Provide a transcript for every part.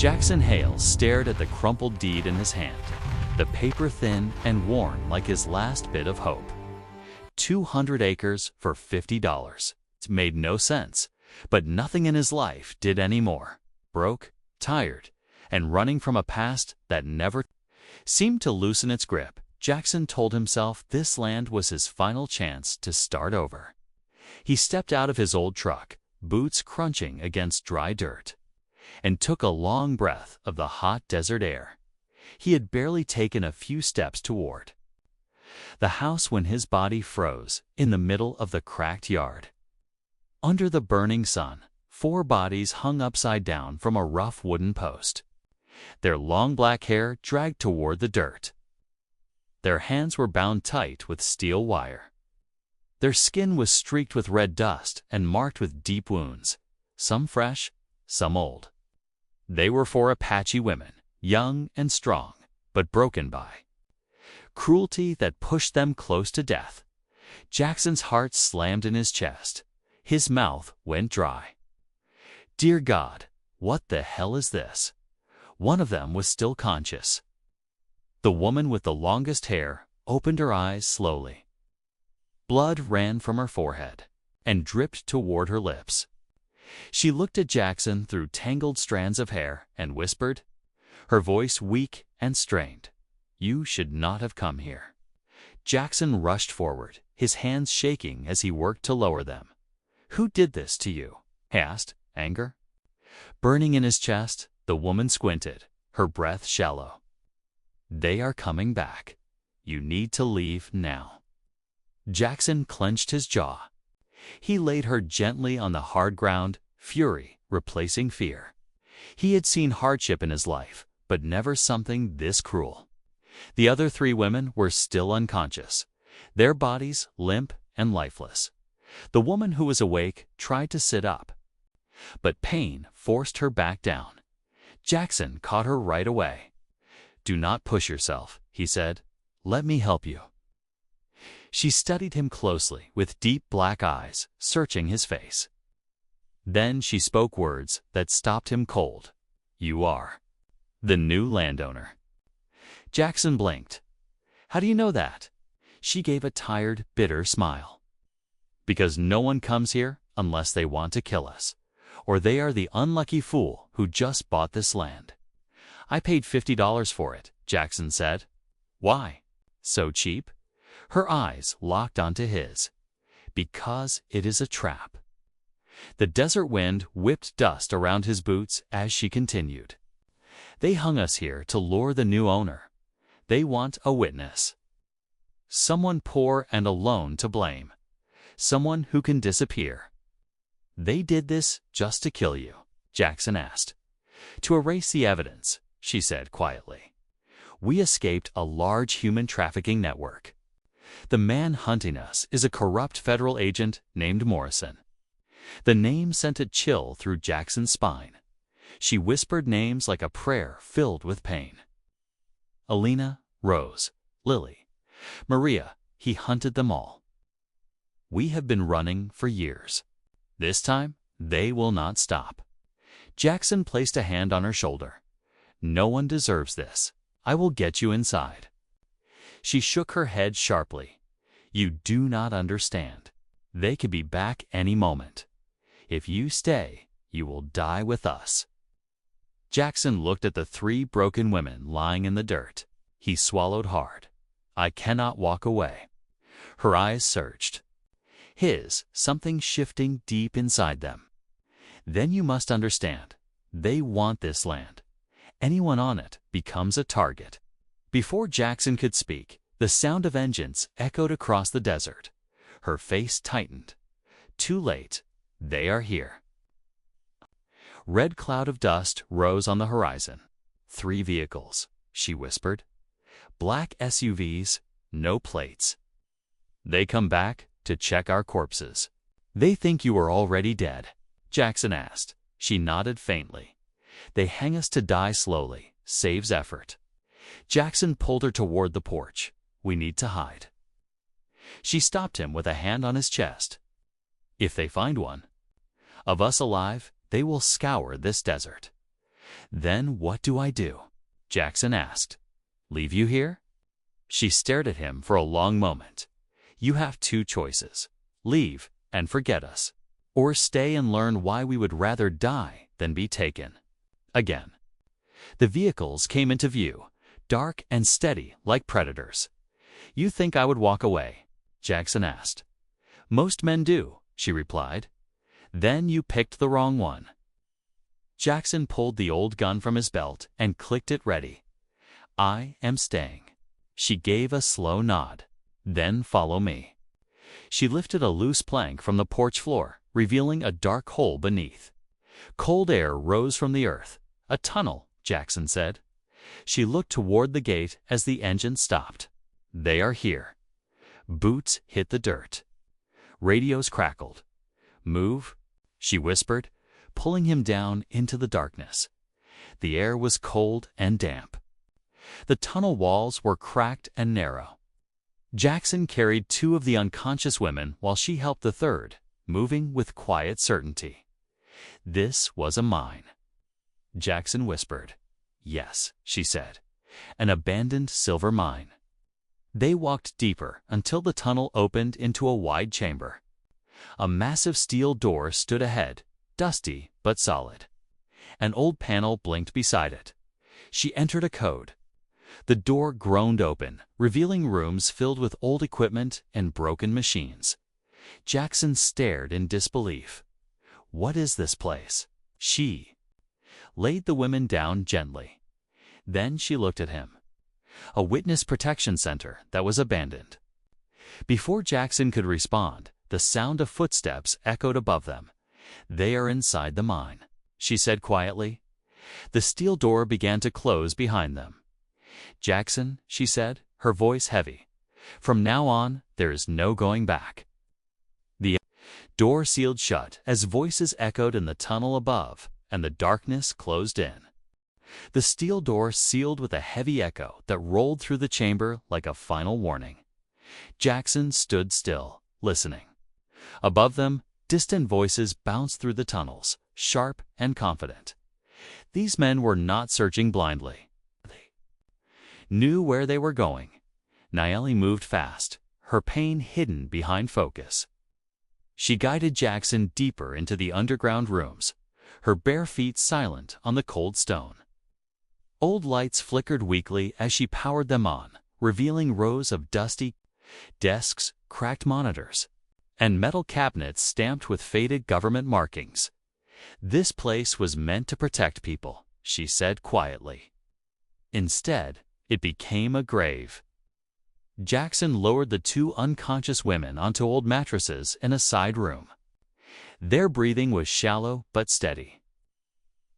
Jackson Hale stared at the crumpled deed in his hand, the paper thin and worn like his last bit of hope. 200 acres for $50. It made no sense, but nothing in his life did anymore. Broke, tired, and running from a past that never seemed to loosen its grip, Jackson told himself this land was his final chance to start over. He stepped out of his old truck, boots crunching against dry dirt, and took a long breath of the hot desert air. He had barely taken a few steps toward the house when his body froze in the middle of the cracked yard. Under the burning sun, 4 bodies hung upside down from a rough wooden post, their long black hair dragged toward the dirt. Their hands were bound tight with steel wire. Their skin was streaked with red dust and marked with deep wounds, some fresh, some old. They were 4 Apache women, young and strong, but broken by cruelty that pushed them close to death. Jackson's heart slammed in his chest. His mouth went dry. Dear God, what the hell is this? One of them was still conscious. The woman with the longest hair opened her eyes slowly. Blood ran from her forehead and dripped toward her lips. She looked at Jackson through tangled strands of hair and whispered, her voice weak and strained, "You should not have come here." Jackson rushed forward, his hands shaking as he worked to lower them. "Who did this to you?" he asked, anger burning in his chest. The woman squinted, her breath shallow. "They are coming back. You need to leave now." Jackson clenched his jaw. He laid her gently on the hard ground, fury replacing fear. He had seen hardship in his life, but never something this cruel. The other 3 women were still unconscious, their bodies limp and lifeless. The woman who was awake tried to sit up, but pain forced her back down. Jackson caught her right away. "Do not push yourself," he said. "Let me help you." She studied him closely with deep black eyes, searching his face. Then she spoke words that stopped him cold. "You are the new landowner." Jackson blinked. "How do you know that?" She gave a tired, bitter smile. "Because no one comes here unless they want to kill us, or they are the unlucky fool who just bought this land." "I paid $50 for it," Jackson said. "Why? So cheap?" Her eyes locked onto his. "Because it is a trap." The desert wind whipped dust around his boots as she continued. "They hung us here to lure the new owner. They want a witness. Someone poor and alone to blame. Someone who can disappear." "They did this just to kill you?" Jackson asked. "To erase the evidence," she said quietly. "We escaped a large human trafficking network. The man hunting us is a corrupt federal agent named Morrison." The name sent a chill through Jackson's spine. She whispered names like a prayer filled with pain. Alina, Rose, Lily, Maria, he hunted them all. "We have been running for years. This time, they will not stop." Jackson placed a hand on her shoulder. "No one deserves this. I will get you inside." She shook her head sharply. "You do not understand. They could be back any moment. If you stay, you will die with us." Jackson looked at the 3 broken women lying in the dirt. He swallowed hard. "I cannot walk away." Her eyes searched his, something shifting deep inside them. "Then you must understand. They want this land. Anyone on it becomes a target." Before Jackson could speak, the sound of engines echoed across the desert. Her face tightened. "Too late. They are here." Red cloud of dust rose on the horizon. 3 vehicles, she whispered. Black SUVs, no plates. "They come back to check our corpses." "They think you are already dead?" Jackson asked. She nodded faintly. "They hang us to die slowly. Saves effort." Jackson pulled her toward the porch. "We need to hide." She stopped him with a hand on his chest. "If they find one of us alive, they will scour this desert. Then what do I do? Jackson asked. Leave you here? She stared at him for a long moment. You have two choices. Leave and forget us, or stay and learn why we would rather die than be taken. Again. The vehicles came into view, dark and steady like predators. You think I would walk away? Jackson asked. Most men do, she replied. Then you picked the wrong one. Jackson pulled the old gun from his belt and clicked it ready. I am staying. She gave a slow nod. Then follow me. She lifted a loose plank from the porch floor, revealing a dark hole beneath. Cold air rose from the earth. A tunnel, Jackson said. She looked toward the gate as the engine stopped. They are here. Boots hit the dirt. Radios crackled. Move, she whispered, pulling him down into the darkness. The air was cold and damp. The tunnel walls were cracked and narrow. Jackson carried two of the unconscious women while she helped the third, moving with quiet certainty. This was a mine. Jackson whispered. Yes, she said. An abandoned silver mine. They walked deeper until the tunnel opened into a wide chamber. A massive steel door stood ahead, dusty but solid. An old panel blinked beside it. She entered a code. The door groaned open, revealing rooms filled with old equipment and broken machines. Jackson stared in disbelief. What is this place? She laid the women down gently. Then she looked at him. A witness protection center that was abandoned. Before Jackson could respond, the sound of footsteps echoed above them. They are inside the mine, she said quietly. The steel door began to close behind them. Jackson, she said, her voice heavy. From now on, there is no going back. The door sealed shut as voices echoed in the tunnel above, and the darkness closed in. The steel door sealed with a heavy echo that rolled through the chamber like a final warning. Jackson stood still, listening. Above them, distant voices bounced through the tunnels, sharp and confident. These men were not searching blindly. They knew where they were going. Nayeli moved fast, her pain hidden behind focus. She guided Jackson deeper into the underground rooms, her bare feet silent on the cold stone. Old lights flickered weakly as she powered them on, revealing rows of dusty desks, cracked monitors, and metal cabinets stamped with faded government markings. This place was meant to protect people, she said quietly. Instead, it became a grave. Jackson lowered the two unconscious women onto old mattresses in a side room. Their breathing was shallow but steady.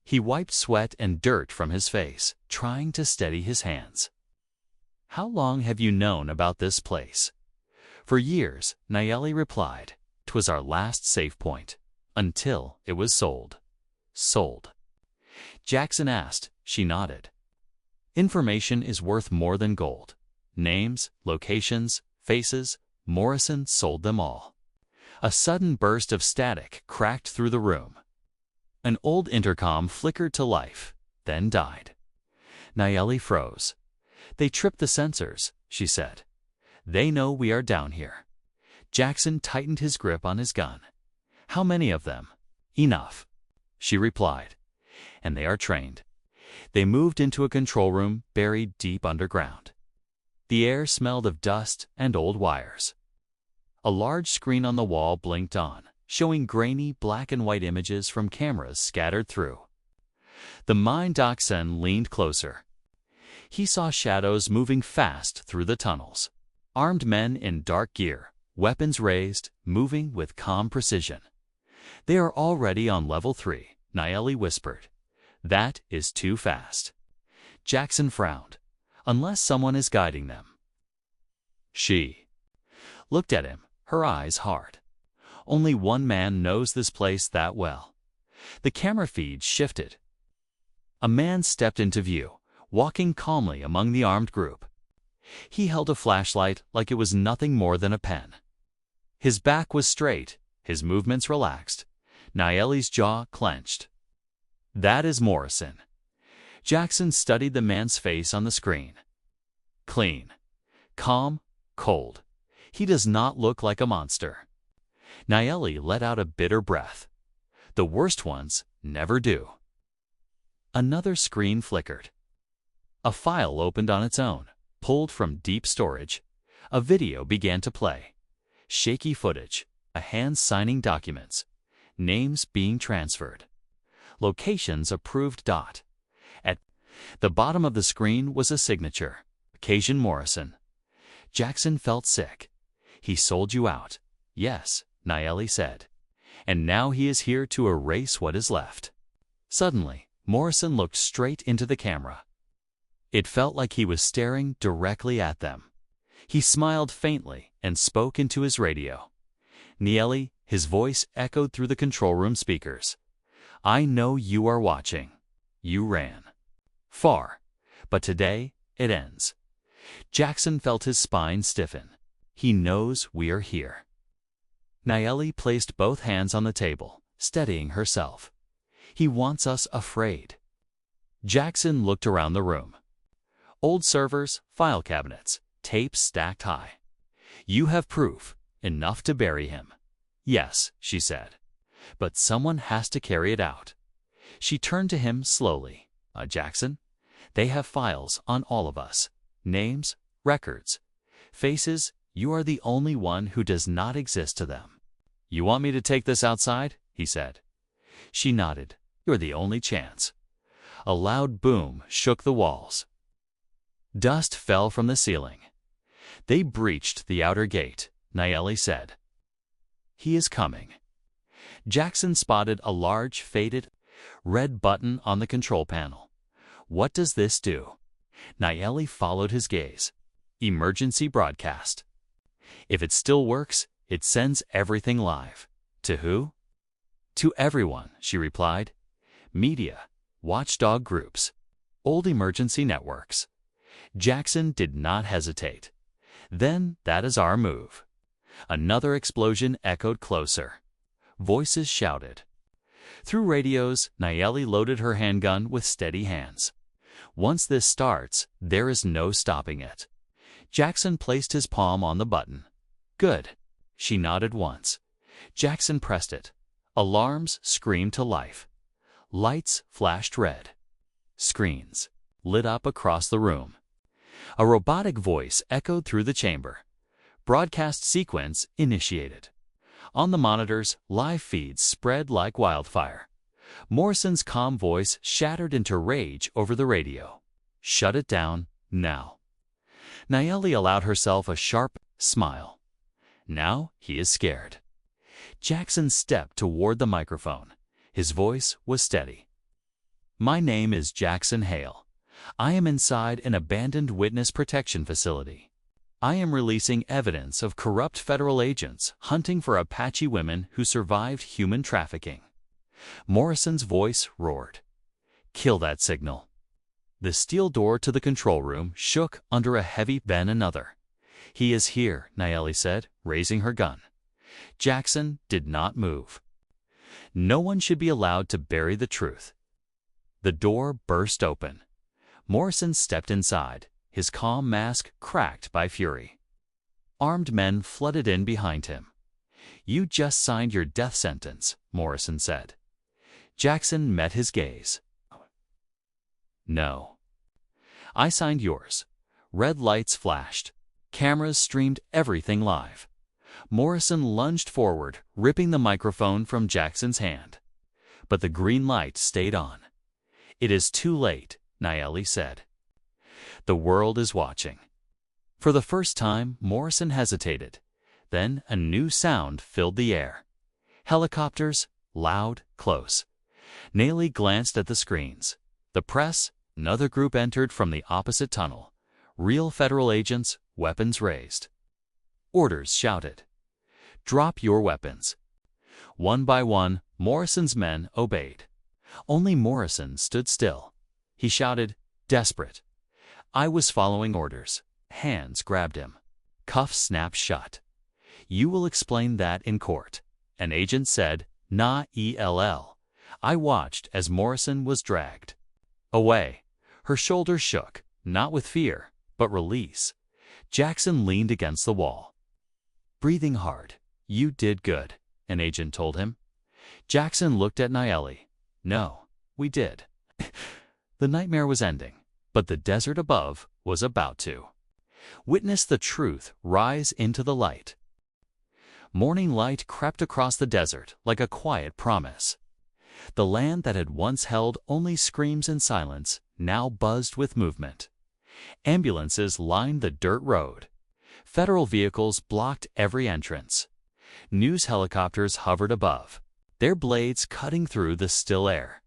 He wiped sweat and dirt from his face, trying to steady his hands. How long have you known about this place? For years, Nayeli replied. 'Twas our last safe point, until it was sold. Sold. Jackson asked. She nodded. Information is worth more than gold. Names, locations, faces, Morrison sold them all. A sudden burst of static cracked through the room. An old intercom flickered to life, then died. Nayeli froze. They tripped the sensors, she said. They know we are down here. Jackson tightened his grip on his gun. How many of them? Enough, she replied. And they are trained. They moved into a control room buried deep underground. The air smelled of dust and old wires. A large screen on the wall blinked on, showing grainy black and white images from cameras scattered through. The mine dachshund leaned closer. He saw shadows moving fast through the tunnels. Armed men in dark gear, weapons raised, moving with calm precision. They are already on level 3, Nayeli whispered. That is too fast. Jackson frowned. Unless someone is guiding them. She looked at him, her eyes hard. Only one man knows this place that well. The camera feed shifted. A man stepped into view, walking calmly among the armed group. He held a flashlight like it was nothing more than a pen. His back was straight, his movements relaxed. Nayeli's jaw clenched. That is Morrison. Jackson studied the man's face on the screen. Clean, calm, cold. He does not look like a monster. Nayeli let out a bitter breath. The worst ones never do. Another screen flickered. A file opened on its own, pulled from deep storage. A video began to play. Shaky footage, a hand signing documents, names being transferred. Locations approved. At the bottom of the screen was a signature, Occasion Morrison. Jackson felt sick. He sold you out. Yes, Nayeli said. And now he is here to erase what is left. Suddenly, Morrison looked straight into the camera. It felt like he was staring directly at them. He smiled faintly and spoke into his radio. Nayeli, his voice echoed through the control room speakers. I know you are watching. You ran far, but today it ends. Jackson felt his spine stiffen. He knows we are here. Nayeli placed both hands on the table, steadying herself. He wants us afraid. Jackson looked around the room. Old servers, file cabinets, tapes stacked high. You have proof, enough to bury him. Yes, she said. But someone has to carry it out. She turned to him slowly. Jackson, they have files on all of us. Names, records, faces. You are the only one who does not exist to them. You want me to take this outside? He said. She nodded. You're the only chance. A loud boom shook the walls. Dust fell from the ceiling. They breached the outer gate, Nayeli said. He is coming. Jackson spotted a large, faded, red button on the control panel. What does this do? Nayeli followed his gaze. Emergency broadcast. If it still works, it sends everything live. To who? To everyone, she replied. Media, watchdog groups, old emergency networks. Jackson did not hesitate. Then that is our move. Another explosion echoed closer. Voices shouted. Through radios, Nayeli loaded her handgun with steady hands. Once this starts, there is no stopping it. Jackson placed his palm on the button. Good. She nodded once. Jackson pressed it. Alarms screamed to life. Lights flashed red. Screens lit up across the room. A robotic voice echoed through the chamber. Broadcast sequence initiated. On the monitors, live feeds spread like wildfire. Morrison's calm voice shattered into rage over the radio. Shut it down, now. Nayeli allowed herself a sharp smile. Now he is scared. Jackson stepped toward the microphone. His voice was steady. My name is Jackson Hale. I am inside an abandoned witness protection facility. I am releasing evidence of corrupt federal agents hunting for Apache women who survived human trafficking. Morrison's voice roared. Kill that signal. The steel door to the control room shook under a heavy then another. He is here, Nayeli said, raising her gun. Jackson did not move. No one should be allowed to bury the truth. The door burst open. Morrison stepped inside, his calm mask cracked by fury. Armed men flooded in behind him. You just signed your death sentence, Morrison said. Jackson met his gaze. No. I signed yours. Red lights flashed. Cameras streamed everything live. Morrison lunged forward, ripping the microphone from Jackson's hand. But the green light stayed on. It is too late, Nayeli said. The world is watching. For the first time, Morrison hesitated. Then a new sound filled the air. Helicopters, loud, close. Nayeli glanced at the screens. The press, another group entered from the opposite tunnel. Real federal agents, weapons raised. Orders shouted. Drop your weapons. One by one, Morrison's men obeyed. Only Morrison stood still. He shouted, desperate. I was following orders. Hands grabbed him. Cuffs snapped shut. You will explain that in court. An agent said, Nah, ELL. I watched as Morrison was dragged away, Her shoulders shook, not with fear, but release. Jackson leaned against the wall. Breathing hard. You did good, an agent told him. Jackson looked at Nayeli. No, we did. The nightmare was ending, but the desert above was about to. Witness the truth rise into the light. Morning light crept across the desert like a quiet promise. The land that had once held only screams and silence now buzzed with movement. Ambulances lined the dirt road. Federal vehicles blocked every entrance. News helicopters hovered above, their blades cutting through the still air.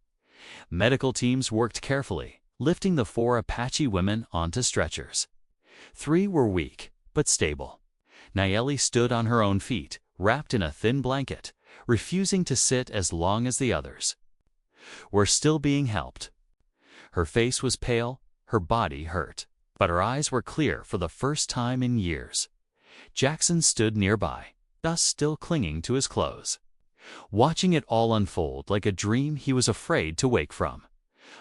Medical teams worked carefully, lifting the 4 Apache women onto stretchers. 3 were weak, but stable. Nayeli stood on her own feet, wrapped in a thin blanket, refusing to sit as long as the others. We're still being helped. Her face was pale, her body hurt, but her eyes were clear for the first time in years. Jackson stood nearby, thus still clinging to his clothes, watching it all unfold like a dream he was afraid to wake from.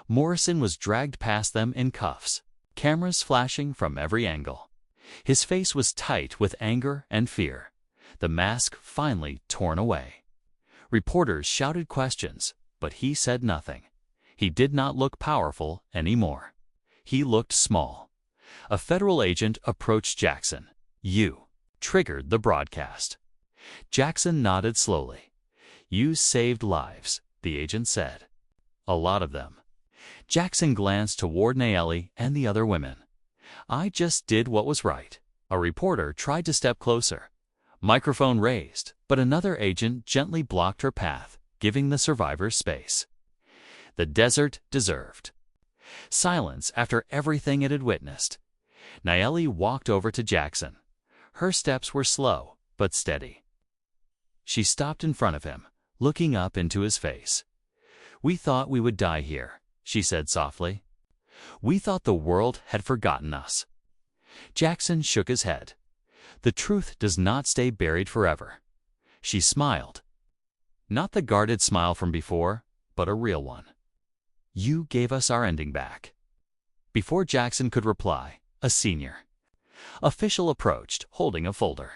Morrison was dragged past them in cuffs, cameras flashing from every angle. His face was tight with anger and fear, the mask finally torn away. Reporters shouted questions, but he said nothing. He did not look powerful anymore. He looked small. A federal agent approached Jackson. You triggered the broadcast. Jackson nodded slowly. You saved lives, the agent said. A lot of them. Jackson glanced toward Nayeli and the other women. I just did what was right. A reporter tried to step closer. Microphone raised, but another agent gently blocked her path, giving the survivors space. The desert deserved silence after everything it had witnessed. Nayeli walked over to Jackson. Her steps were slow, but steady. She stopped in front of him, looking up into his face. We thought we would die here, she said softly. We thought the world had forgotten us. Jackson shook his head. The truth does not stay buried forever. She smiled. Not the guarded smile from before, but a real one. You gave us our ending back. Before Jackson could reply, a senior official approached, holding a folder.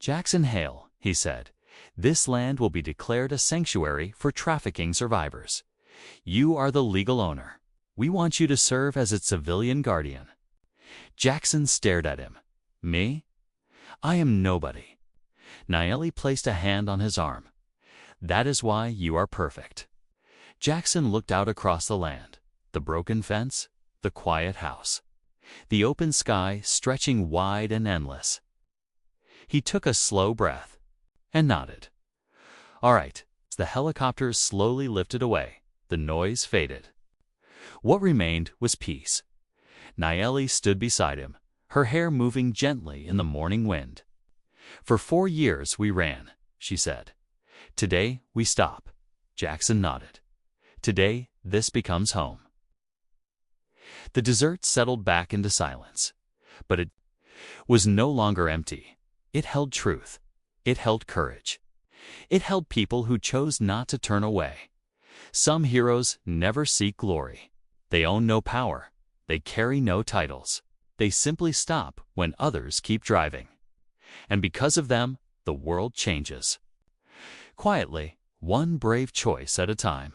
Jackson Hale, he said, this land will be declared a sanctuary for trafficking survivors. You are the legal owner. We want you to serve as its civilian guardian. Jackson stared at him. Me? I am nobody. Nayeli placed a hand on his arm. That is why you are perfect. Jackson looked out across the land, the broken fence, the quiet house, the open sky stretching wide and endless. He took a slow breath and nodded. All right. The helicopters slowly lifted away. The noise faded. What remained was peace. Nayeli stood beside him, her hair moving gently in the morning wind. For 4 years we ran, she said. Today we stop. Jackson nodded. Today this becomes home. The desert settled back into silence, but it was no longer empty. It held truth. It held courage. It held people who chose not to turn away. Some heroes never seek glory. They own no power. They carry no titles. They simply stop when others keep driving. And because of them, the world changes. Quietly, one brave choice at a time.